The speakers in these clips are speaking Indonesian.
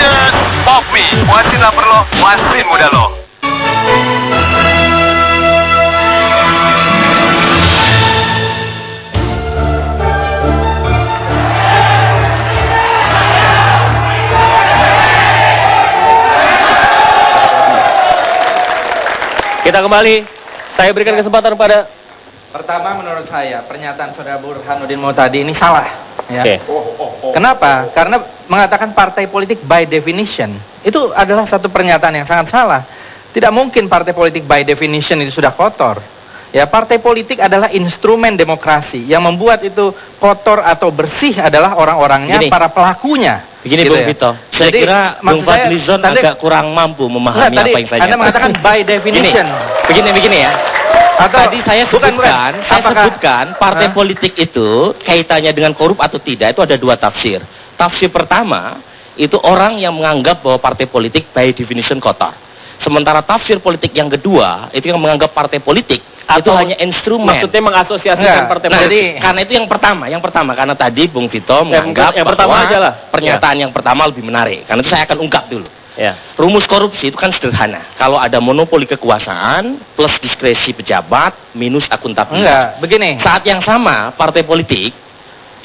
Budget Pokmi, muasin lapar lo, muasin muda lo. Kita kembali, saya berikan kesempatan pada... Pertama, menurut saya pernyataan saudara Burhanuddin Muhtadi ini salah. Ya. Oke. Kenapa? Karena mengatakan partai politik by definition itu adalah satu pernyataan yang sangat salah. Tidak mungkin partai politik by definition itu sudah kotor. Ya, partai politik adalah instrumen demokrasi. Yang membuat itu kotor atau bersih adalah orang-orangnya, para pelakunya. Begini gitu Bung ya. Vito, saya kira Bung Fadlizon agak kurang mampu memahami apa yang saya Anda mengatakan by definition. Begini ya. Atau tadi saya sebutkan partai politik itu kaitannya dengan korup atau tidak itu ada dua tafsir. Tafsir pertama itu orang yang menganggap bahwa partai politik by definition kotor. Sementara tafsir politik yang kedua itu yang menganggap partai politik itu hanya instrumen. Maksudnya mengasosiasikan partai politik. Karena itu yang pertama karena tadi Bung Vito menganggap yang pertama aja lah. Pernyataan yang pertama lebih menarik. Karena itu saya akan ungkap dulu. Ya. Rumus korupsi itu kan sederhana. Kalau ada monopoli kekuasaan plus diskresi pejabat minus akuntabilitas. Enggak, begini. Saat yang sama partai politik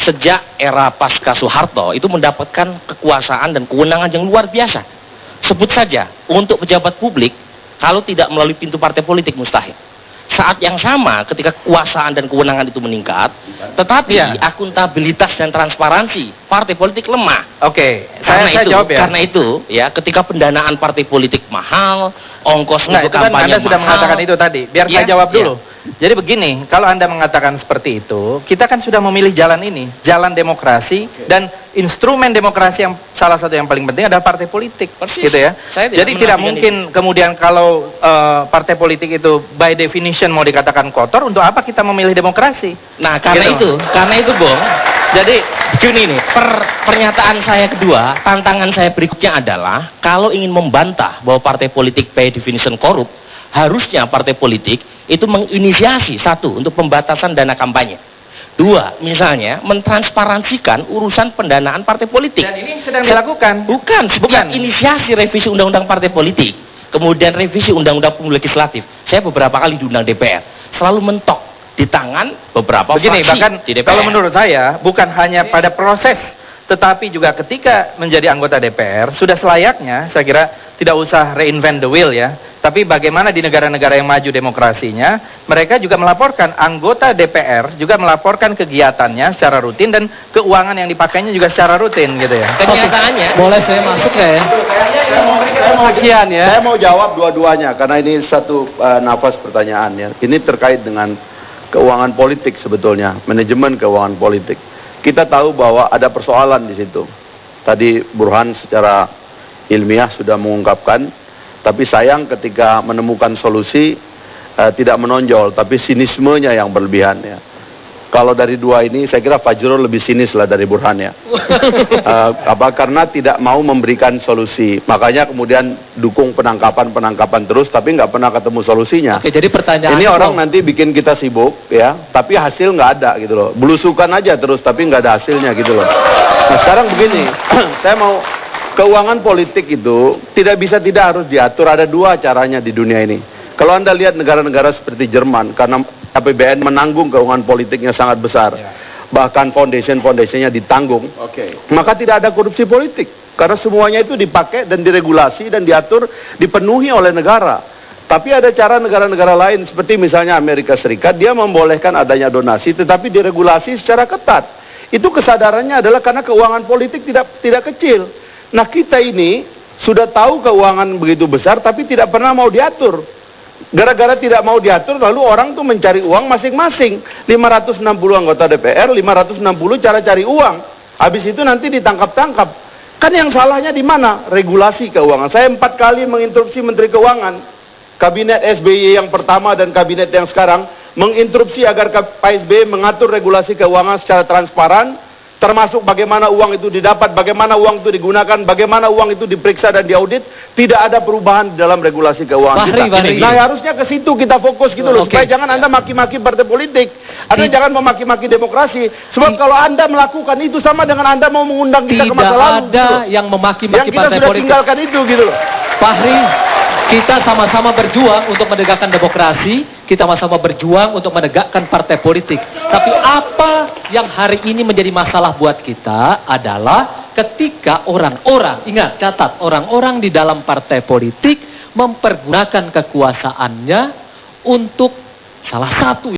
sejak era pasca Soeharto itu mendapatkan kekuasaan dan kewenangan yang luar biasa. Sebut saja untuk pejabat publik kalau tidak melalui pintu partai politik mustahil. Saat yang sama ketika kekuasaan dan kewenangan itu meningkat, tetapi akuntabilitas dan transparansi partai politik lemah. Oke, saya jawab ya. Karena itu ya ketika pendanaan partai politik mahal, ongkos untuk kampanye mahal. Anda sudah mengatakan itu tadi. Biar saya jawab dulu. Jadi begini, kalau Anda mengatakan seperti itu, kita kan sudah memilih jalan ini, jalan demokrasi dan instrumen demokrasi yang salah satu yang paling penting adalah partai politik, gitu ya. Jadi tidak mungkin kemudian kalau partai politik itu by definition mau dikatakan kotor, untuk apa kita memilih demokrasi? Nah, karena itu, Bung. Jadi gini nih, pernyataan saya kedua, tantangan saya berikutnya adalah kalau ingin membantah bahwa partai politik by definition korup, harusnya partai politik itu menginisiasi satu untuk pembatasan dana kampanye. Dua, misalnya mentransparansikan urusan pendanaan partai politik. Dan ini sedang dilakukan. Bukan inisiasi revisi undang-undang partai politik, kemudian revisi undang-undang pemilu legislatif. Saya beberapa kali diundang DPR, selalu mentok di tangan beberapa fraksi bahkan di DPR. Kalau menurut saya bukan hanya pada proses, tetapi juga ketika menjadi anggota DPR sudah selayaknya, saya kira tidak usah reinvent the wheel ya. Tapi bagaimana di negara-negara yang maju demokrasinya, mereka juga melaporkan, anggota DPR juga melaporkan kegiatannya secara rutin dan keuangan yang dipakainya juga secara rutin gitu ya. Kenyataannya, boleh saya masuk ya? Saya mau jawab dua-duanya karena ini satu nafas pertanyaannya. Ini terkait dengan keuangan politik sebetulnya, manajemen keuangan politik. Kita tahu bahwa ada persoalan di situ. Tadi Burhan secara ilmiah sudah mengungkapkan. Tapi sayang ketika menemukan solusi tidak menonjol, tapi sinismenya yang berlebihan ya. Kalau dari dua ini, saya kira Fajrul lebih sinis lah dari Burhan ya. Karena tidak mau memberikan solusi, makanya kemudian dukung penangkapan terus, tapi nggak pernah ketemu solusinya. Oke, jadi pertanyaan ini orang nanti bikin kita sibuk ya, tapi hasil nggak ada gitu loh. Belusukan aja terus, tapi nggak ada hasilnya gitu loh. Nah sekarang begini, saya mau keuangan politik itu tidak harus diatur. Ada dua caranya di dunia ini. Kalau Anda lihat negara-negara seperti Jerman, karena APBN menanggung keuangan politiknya sangat besar, bahkan foundation-nya ditanggung, maka tidak ada korupsi politik. Karena semuanya itu dipakai dan diregulasi dan diatur, dipenuhi oleh negara. Tapi ada cara negara-negara lain, seperti misalnya Amerika Serikat, dia membolehkan adanya donasi, tetapi diregulasi secara ketat. Itu kesadarannya adalah karena keuangan politik tidak kecil. Nah kita ini sudah tahu keuangan begitu besar tapi tidak pernah mau diatur. Gara-gara tidak mau diatur lalu orang tuh mencari uang masing-masing. 560 anggota DPR, 560 cara cari uang. Habis itu nanti ditangkap-tangkap. Kan yang salahnya di mana? Regulasi keuangan. Saya 4 kali menginstruksi Menteri Keuangan. Kabinet SBY yang pertama dan kabinet yang sekarang menginstruksi agar Pak SBY mengatur regulasi keuangan secara transparan, termasuk bagaimana uang itu didapat, bagaimana uang itu digunakan, bagaimana uang itu diperiksa dan diaudit, tidak ada perubahan dalam regulasi keuangan kita. Nah, harusnya ke situ kita fokus gitu loh, supaya jangan Anda maki-maki partai politik, Anda jangan memaki-maki demokrasi, sebab kalau Anda melakukan itu sama dengan Anda mau mengundang kita ke masa lalu. Tidak ada yang memaki-maki partai politik. Yang kita sudah tinggalkan itu gitu loh. Fahri, kita sama-sama berjuang untuk menegakkan demokrasi, kita sama-sama berjuang untuk menegakkan partai politik. Tapi apa yang hari ini menjadi masalah buat kita adalah ketika orang-orang, ingat, catat, orang-orang di dalam partai politik mempergunakan kekuasaannya untuk salah satu